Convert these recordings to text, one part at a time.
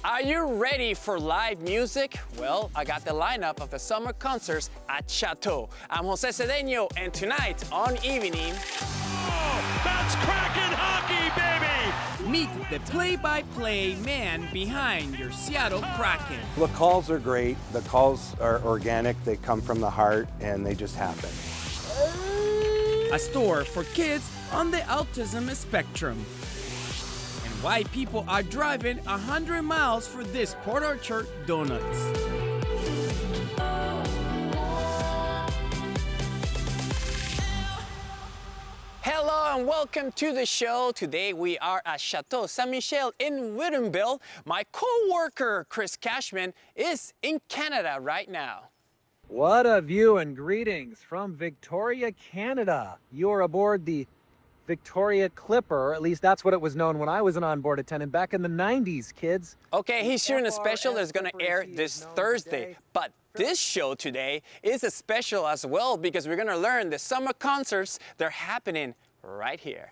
Are you ready for live music? Well, I got the lineup of the summer concerts at Chateau. I'm Jose Cedeno, and tonight on Evening... Oh, that's Kraken hockey, baby! Meet the play-by-play man behind your Seattle Kraken. The calls are great. The calls are organic. They come from the heart, and they just happen. A store for kids on the autism spectrum. And why people are driving 100 miles for this Port Orchard donuts. Hello and welcome to the show. Today we are at Chateau Saint-Michel in Woodinville. My co-worker, Chris Cashman, is in Canada right now. What a view and greetings from Victoria, Canada. You're aboard the Victoria Clipper, at least that's what it was known when I was an onboard attendant back in the 90s, kids. Okay, he's shooting a special that's going to air this Thursday, but this show today is a special as well because we're going to learn the summer concerts. They're happening right here.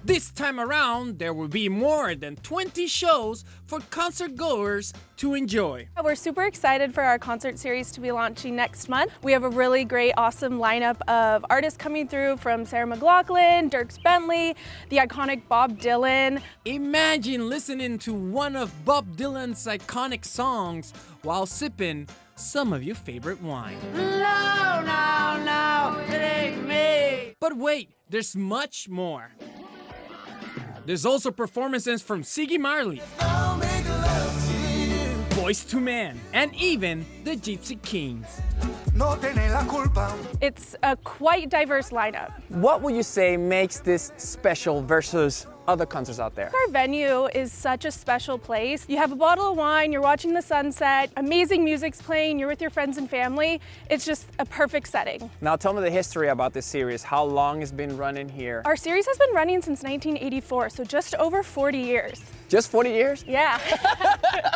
This time around, there will be more than 20 shows for concert goers to enjoy. We're super excited for our concert series to be launching next month. We have a really great, awesome lineup of artists coming through from Sarah McLachlan, Dierks Bentley, the iconic Bob Dylan. Imagine listening to one of Bob Dylan's iconic songs while sipping some of your favorite wine. No, no, no, it ain't me. But wait, there's much more. There's also performances from Ziggy Marley, Boys to Men, and even the Gypsy Kings. It's a quite diverse lineup. What would you say makes this special versus other concerts out there? Our venue is such a special place. You have a bottle of wine, you're watching the sunset, amazing music's playing, you're with your friends and family. It's just a perfect setting. Now tell me the history about this series. How long it's been running here? Our series has been running since 1984, so just over 40 years. Just 40 years? Yeah.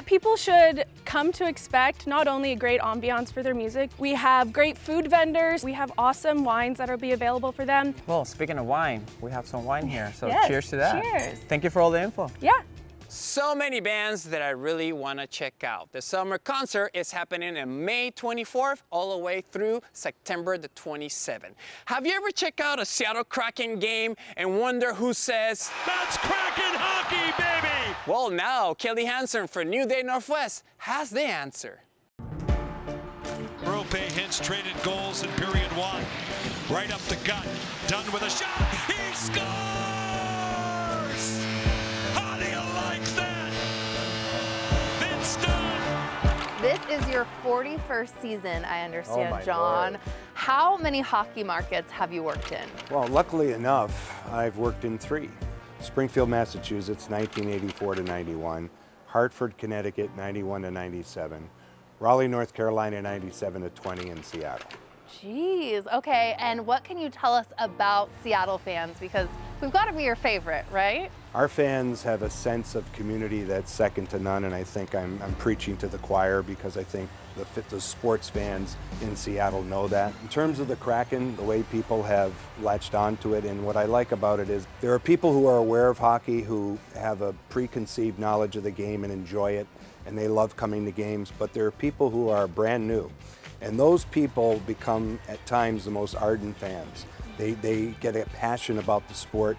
People should come to expect not only a great ambiance for their music, we have great food vendors, we have awesome wines that will be available for them. Well, speaking of wine, we have some wine here, so Yes, cheers to that. cheers. Thank you for all the info. Yeah. So many bands that I really want to check out. The summer concert is happening on May 24th all the way through September the 27th. Have you ever checked out a Seattle Kraken game and wonder who says, That's Kraken hockey, baby! well, now Kelly Hansen for New Day Northwest has the answer. Rope Hintz traded goals in period one. Right up the gut. Done with a shot. He scores! How do you like that? Vince Dunn. This is your 41st season, I understand, Oh my John. Lord. How many hockey markets have you worked in? Well, luckily enough, I've worked in 3. Springfield, Massachusetts, 1984 to 91. Hartford, Connecticut, 91 to 97. Raleigh, North Carolina, 97 to 20, in Seattle. Jeez, okay, and what can you tell us about Seattle fans? Because we've got to be your favorite, right? Our fans have a sense of community that's second to none, and I think I'm preaching to the choir because I think the sports fans in Seattle know that. In terms of the Kraken, the way people have latched onto it, and what I like about it is there are people who are aware of hockey who have a preconceived knowledge of the game and enjoy it, and they love coming to games, but there are people who are brand new. And those people become, at times, the most ardent fans. They get a passion about the sport.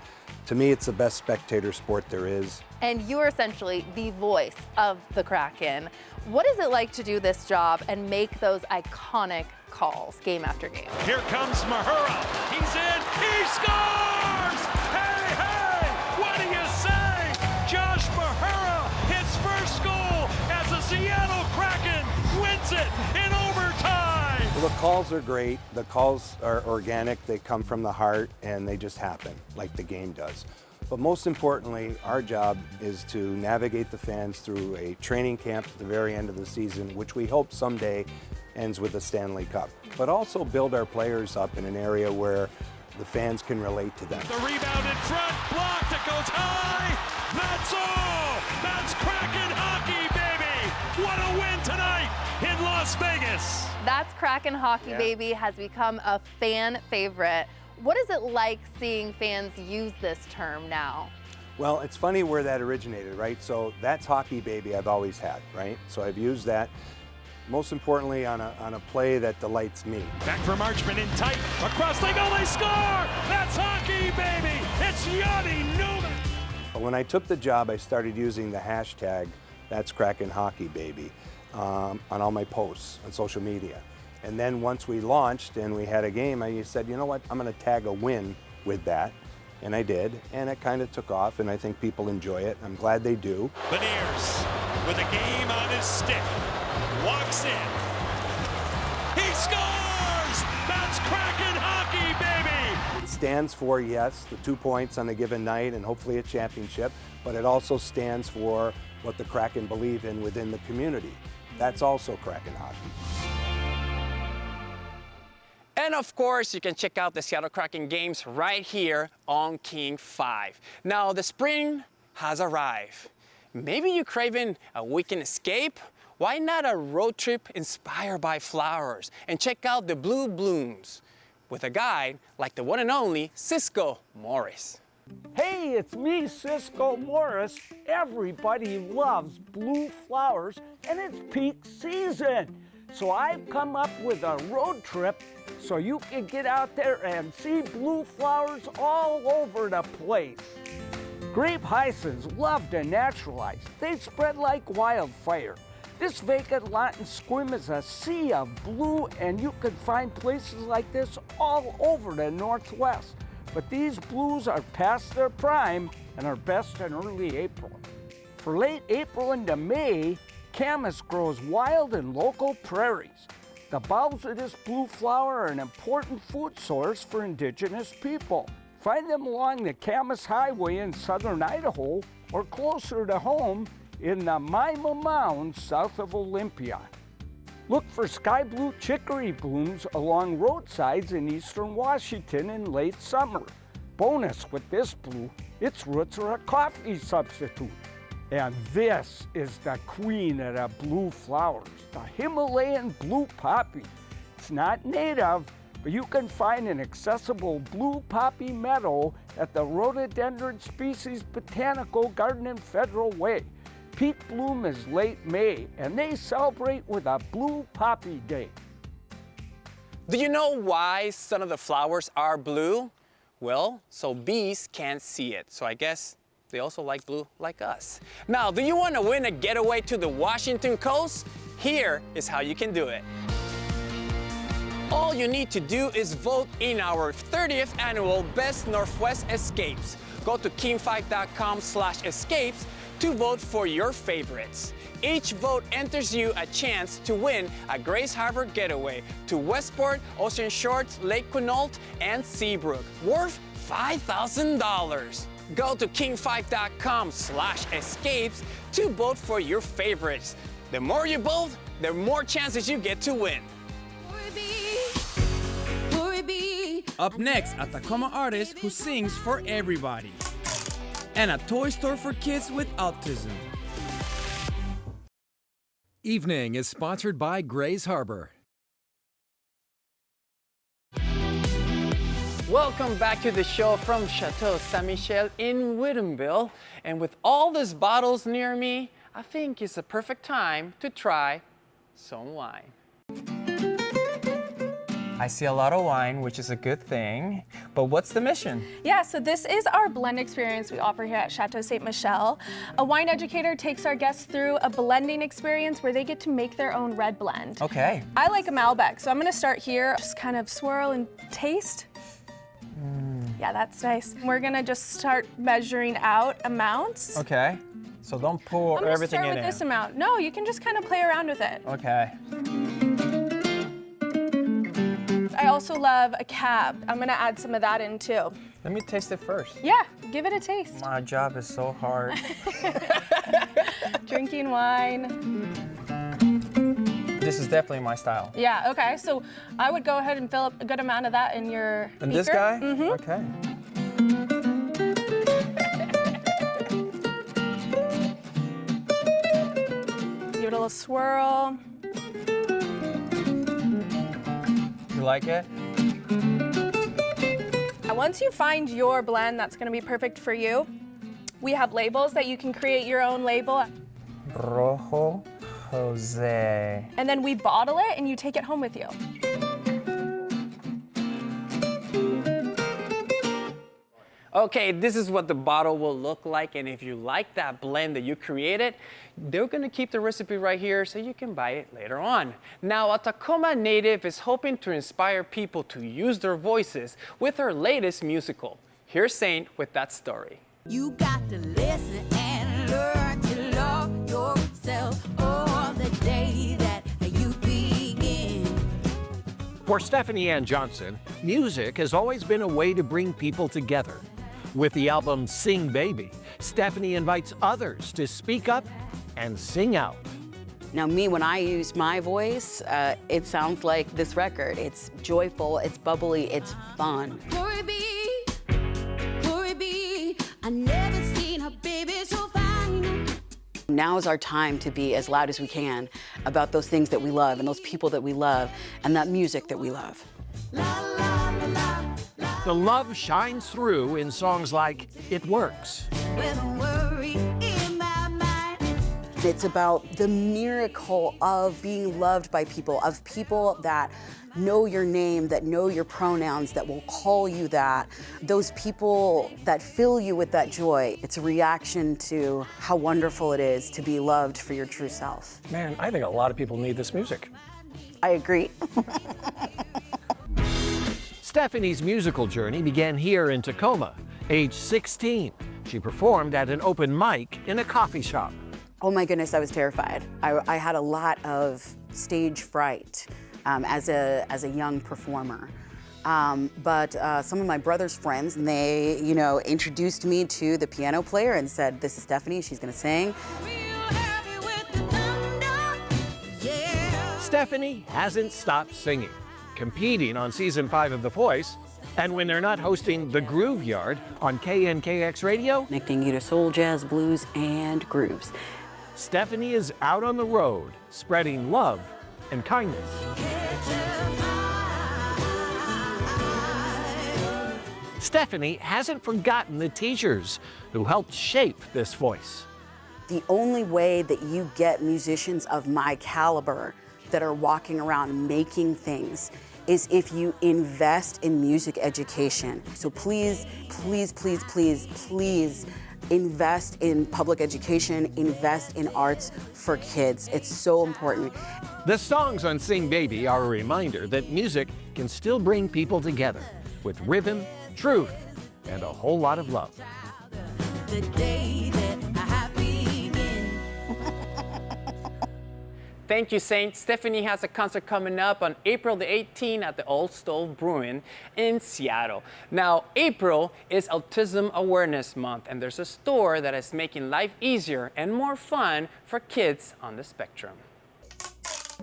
To me, it's the best spectator sport there is. And you are essentially the voice of the Kraken. What is it like to do this job and make those iconic calls game after game? Here comes Mahura. He's in. He scores! Hey, hey! What do you say? Josh Mahura, his first goal as the Seattle Kraken wins it in overtime. Well, the calls are great. The calls are organic. They come from the heart, and they just happen, like the game does. But most importantly, our job is to navigate the fans through a training camp at the very end of the season, which we hope someday ends with a Stanley Cup. But also build our players up in an area where the fans can relate to them. The rebound in front, blocked, it goes high. That's all. That's Kraken hockey, baby. What a win tonight in Las Vegas. That's Kraken hockey, baby, has become a fan favorite. What is it like seeing fans use this term now? Well, it's funny where that originated, right? So that's Hockey Baby I've always had, right? So I've used that most importantly on a play that delights me. Back for Marchman in tight. Across they go, they score! That's Hockey Baby! It's Yanni Newman! But when I took the job, I started using the hashtag, that's Kraken Hockey Baby, on all my posts on social media. And then once we launched and we had a game, I said, you know what, I'm gonna tag a win with that. And I did, and it kind of took off, and I think people enjoy it. I'm glad they do. Beniers with a game on his stick. Walks in. He scores! That's Kraken Hockey Baby! It stands for, yes, the 2 points on a given night and hopefully a championship, but it also stands for what the Kraken believe in within the community. That's also Kraken Hockey. And of course, you can check out the Seattle Kraken games right here on King 5. Now, the spring has arrived. Maybe you're craving a weekend escape? Why not a road trip inspired by flowers? And check out the blue blooms with a guide like the one and only Cisco Morris. Hey, it's me, Cisco Morris. Everybody loves blue flowers, and it's peak season. So I've come up with a road trip so you can get out there and see blue flowers all over the place. Grape hyacinths love to naturalize. They spread like wildfire. This vacant lot in Squim is a sea of blue, and you can find places like this all over the Northwest. But these blues are past their prime and are best in early April. For late April into May, camas grows wild in local prairies. The bulbs of this blue flower are an important food source for indigenous people. Find them along the Camas Highway in southern Idaho or closer to home in the Maima Mounds south of Olympia. Look for sky blue chicory blooms along roadsides in eastern Washington in late summer. Bonus with this blue, its roots are a coffee substitute. And this is the queen of the blue flowers, the Himalayan blue poppy. It's not native, but you can find an accessible blue poppy meadow at the Rhododendron Species Botanical Garden in Federal Way. Peak bloom is late May, and they celebrate with a Blue Poppy Day. Do you know why some of the flowers are blue? Well, so bees can't see it. So I guess they also like blue like us. Now, do you want to win a getaway to the Washington coast? Here is how you can do it. All you need to do is vote in our 30th annual Best Northwest Escapes. Go to king5.com/escapes to vote for your favorites. Each vote enters you a chance to win a Grace Harbor getaway to Westport, Ocean Shores, Lake Quinault, and Seabrook, worth $5,000. Go to king5.com/escapes to vote for your favorites. The more you vote, the more chances you get to win. Up next, a Tacoma artist who sings for everybody. And a toy store for kids with autism. Evening is sponsored by Grays Harbor. Welcome back to the show from Chateau Saint-Michel in Whittamville. And with all these bottles near me, I think it's the perfect time to try some wine. I see a lot of wine, which is a good thing, but what's the mission? Yeah, so this is our blend experience we offer here at Chateau Ste. Michelle. A wine educator takes our guests through a blending experience where they get to make their own red blend. Okay. I like a Malbec, so I'm gonna start here, just kind of swirl and taste. Yeah, that's nice. We're gonna just start measuring out amounts. Okay. So don't pour I'm gonna everything start in with it. this amount. No, you can just kind of play around with it. Okay. I also love a cab. I'm gonna add some of that in too. Let me taste it first. Yeah, give it a taste. My job is so hard. Drinking wine. This is definitely my style. Yeah, okay, so I would go ahead and fill up a good amount of that in your And this beaker. guy? Mm-hmm. Okay. Give it a little swirl. You like it? Once you find your blend that's gonna be perfect for you, We have labels that you can create your own label. Rojo Jose. And then we bottle it and you take it home with you. Okay, this is what the bottle will look like, and if you like that blend that you created, they're gonna keep the recipe right here so you can buy it later on. Now, a Tacoma native is hoping to inspire people to use their voices with her latest musical. Here's Saint with that story. You got to listen and learn to love yourself all the day that you begin. For Stephanie Ann Johnson, music has always been a way to bring people together. With the album Sing Baby, Stephanie invites others to speak up and sing out. Now me, when I use my voice, it sounds like this record. It's joyful, it's bubbly, it's fun. Glory be, I never seen a baby so fine. Now is our time to be as loud as we can about those things that we love and those people that we love and that music that we love. La, la, la, la. The love shines through in songs like It Works. With a worry in my mind. It's about the miracle of being loved by people, of people that know your name, that know your pronouns, that will call you that. Those people that fill you with that joy. It's a reaction to how wonderful it is to be loved for your true self. Man, I think a lot of people need this music. I agree. Stephanie's musical journey began here in Tacoma. Age 16, she performed at an open mic in a coffee shop. Oh my goodness, I was terrified. I had a lot of stage fright as a young performer. But some of my brother's friends, and they, introduced me to the piano player and said, "This is Stephanie, she's gonna sing." Stephanie hasn't stopped singing, competing on season 5 of The Voice, and when they're not hosting The Groove Yard on KNKX Radio, Connecting you to soul, jazz, blues, and grooves. Stephanie is out on the road, spreading love and kindness. Stephanie hasn't forgotten the teachers who helped shape this voice. The only way that you get musicians of my caliber that are walking around making things is if you invest in music education. So please, please, please, please, please invest in public education, invest in arts for kids. It's so important. The songs on Sing Baby are a reminder that music can still bring people together with rhythm, truth, and a whole lot of love. The day that I begin. Thank you, Saint. Stephanie has a concert coming up on April the 18th at the Old Stove Brewing in Seattle. Now, April is Autism Awareness Month, and there's a store that is making life easier and more fun for kids on the spectrum.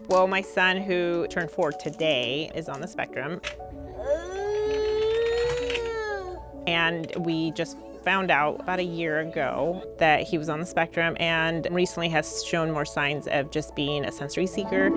Well, my son, who turned 4 today, is on the spectrum. And we just found out about a year ago that he was on the spectrum and recently has shown more signs of just being a sensory seeker.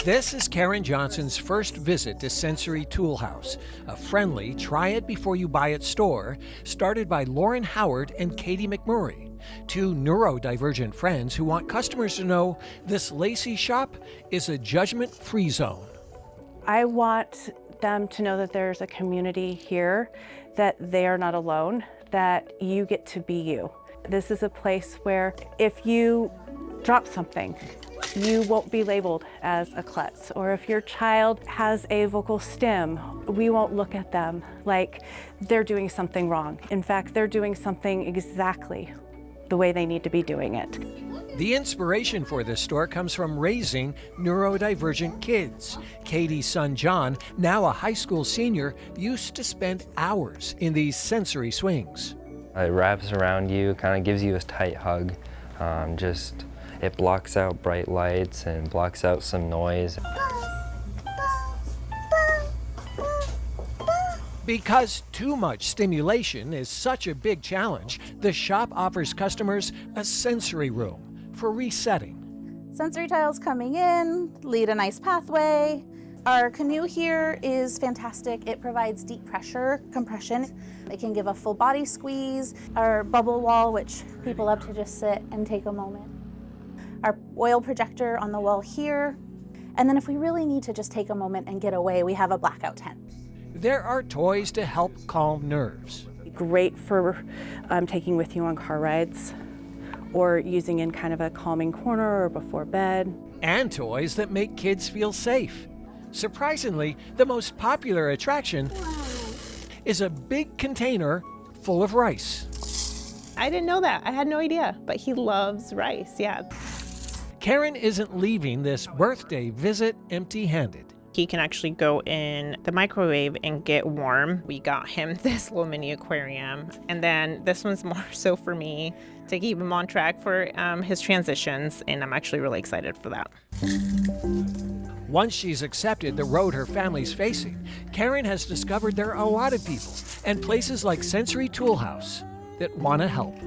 This is Karen Johnson's first visit to Sensory Tool House, a friendly, try-it-before-you-buy-it store started by Lauren Howard and Katie McMurray, two neurodivergent friends who want customers to know this Lacey shop is a judgment-free zone. I want them to know that there's a community here, that they are not alone, that you get to be you. This is a place where if you drop something, you won't be labeled as a klutz. Or if your child has a vocal stim, we won't look at them like they're doing something wrong. In fact, they're doing something exactly the way they need to be doing it. The inspiration for this store comes from raising neurodivergent kids. Katie's son John, now a high school senior, used to spend hours in these sensory swings. It wraps around you, kind of gives you a tight hug. It blocks out bright lights and blocks out some noise. Because too much stimulation is such a big challenge, the shop offers customers a sensory room for resetting. Sensory tiles coming in, lead a nice pathway, Our canoe here is fantastic. It provides deep pressure compression. It can give a full body squeeze. Our bubble wall, which people love to just sit and take a moment. Our oil projector on the wall here. And then if we really need to just take a moment and get away, we have a blackout tent. There are toys to help calm nerves. Great for taking with you on car rides or using in kind of a calming corner or before bed. And toys that make kids feel safe. Surprisingly, the most popular attraction is a big container full of rice. I didn't know that. I had no idea, but he loves rice, yeah. Karen isn't leaving this birthday visit empty-handed. He can actually go in the microwave and get warm. We got him this little mini aquarium. And then this one's more so for me to keep him on track for his transitions. And I'm actually really excited for that. Once she's accepted the road her family's facing, Karen has discovered there are a lot of people and places like Sensory Toolhouse that want to help.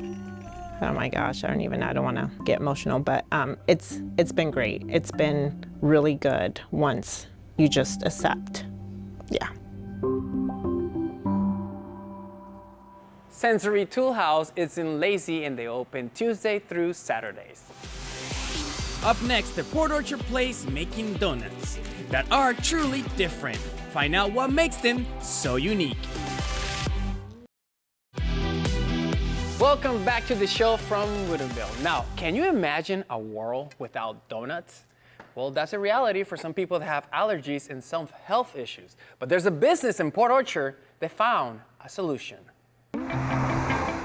Oh my gosh, I don't want to get emotional, but it's been great. It's been really good once you just accept. Yeah. Sensory Toolhouse is in Lacey and they open Tuesday through Saturdays. Up next, the Port Orchard Place making donuts that are truly different. Find out what makes them so unique. Welcome back to the show from Woodinville. Now, can you imagine a world without donuts? Well, that's a reality for some people that have allergies and some health issues. But there's a business in Port Orchard that found a solution.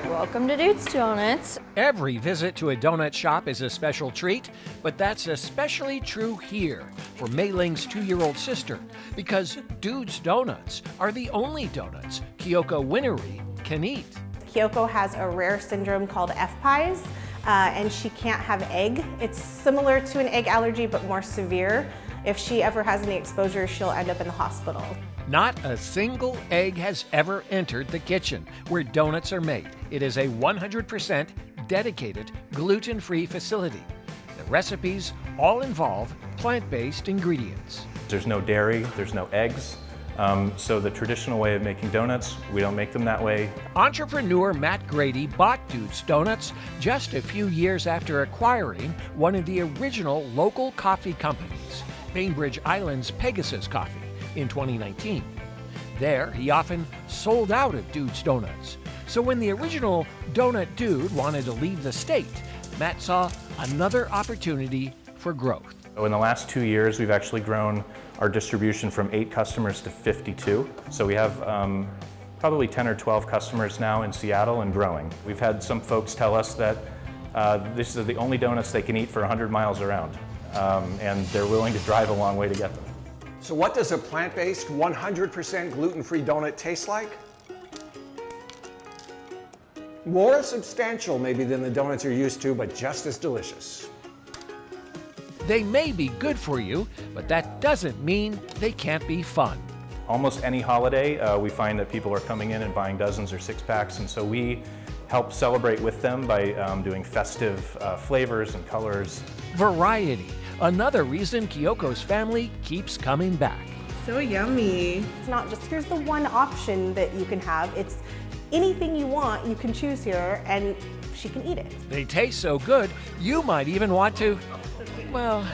Welcome to Dude's Donuts. Every visit to a donut shop is a special treat, but that's especially true here for Mei Ling's 2-year-old sister, because Dude's Donuts are the only donuts Kyoko Winery can eat. Kyoko has a rare syndrome called FPIES, and she can't have egg. It's similar to an egg allergy, but more severe. If she ever has any exposure, she'll end up in the hospital. Not a single egg has ever entered the kitchen where donuts are made. It is a 100% dedicated, gluten-free facility. The recipes all involve plant-based ingredients. There's no dairy, there's no eggs. So the traditional way of making donuts, we don't make them that way. Entrepreneur Matt Grady bought Dude's Donuts just a few years after acquiring one of the original local coffee companies, Bainbridge Island's Pegasus Coffee, in 2019. There, he often sold out of Dude's Donuts. So when the original Donut Dude wanted to leave the state, Matt saw another opportunity for growth. In the last 2 years, we've actually grown our distribution from 8 customers to 52. So we have probably 10 or 12 customers now in Seattle and growing. We've had some folks tell us that this is the only donuts they can eat for 100 miles around, and they're willing to drive a long way to get them. So what does a plant-based, 100% gluten-free donut taste like? More substantial maybe than the donuts you're used to, but just as delicious. They may be good for you, but that doesn't mean they can't be fun. Almost any holiday, we find that people are coming in and buying dozens or 6-packs, and so we help celebrate with them by doing festive flavors and colors. Variety, another reason Kyoko's family keeps coming back. So yummy. It's not just here's the one option that you can have. It's anything you want, you can choose here, and she can eat it. They taste so good, you might even want to, well...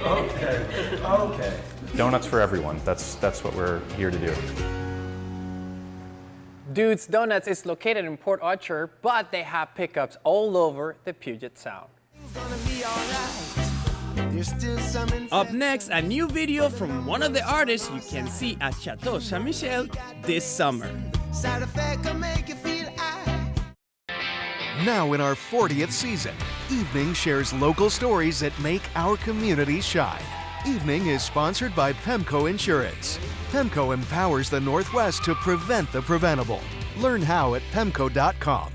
Okay. Donuts for everyone. That's what we're here to do. Dude's Donuts is located in Port Orchard, but they have pickups all over the Puget Sound. Up next, a new video from one of the artists you can see at Chateau Saint Michel this summer. Now in our 40th season, Evening shares local stories that make our community shine. Evening is sponsored by Pemco Insurance. Pemco empowers the Northwest to prevent the preventable. Learn how at pemco.com.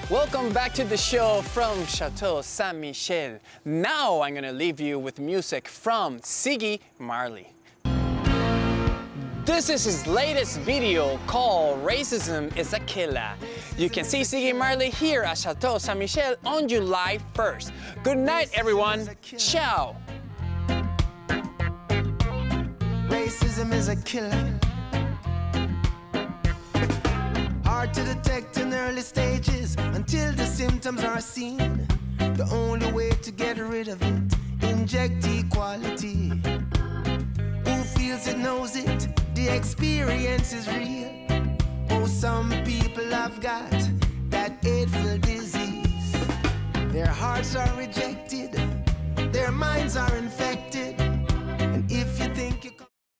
Welcome back to the show from Chateau Saint Michel. Now I'm going to leave you with music from Ziggy Marley. This is his latest video called Racism is a Killer. You can see Ziggy Marley here at Chateau Saint Michel on July 1st. Good night, everyone. Ciao. Racism is a killer. Hard to detect in early stages until the symptoms are seen. The only way to get rid of it, inject equality. Who feels it knows it, the experience is real. Oh, some people have got that hateful disease. Their hearts are rejected, their minds are infected.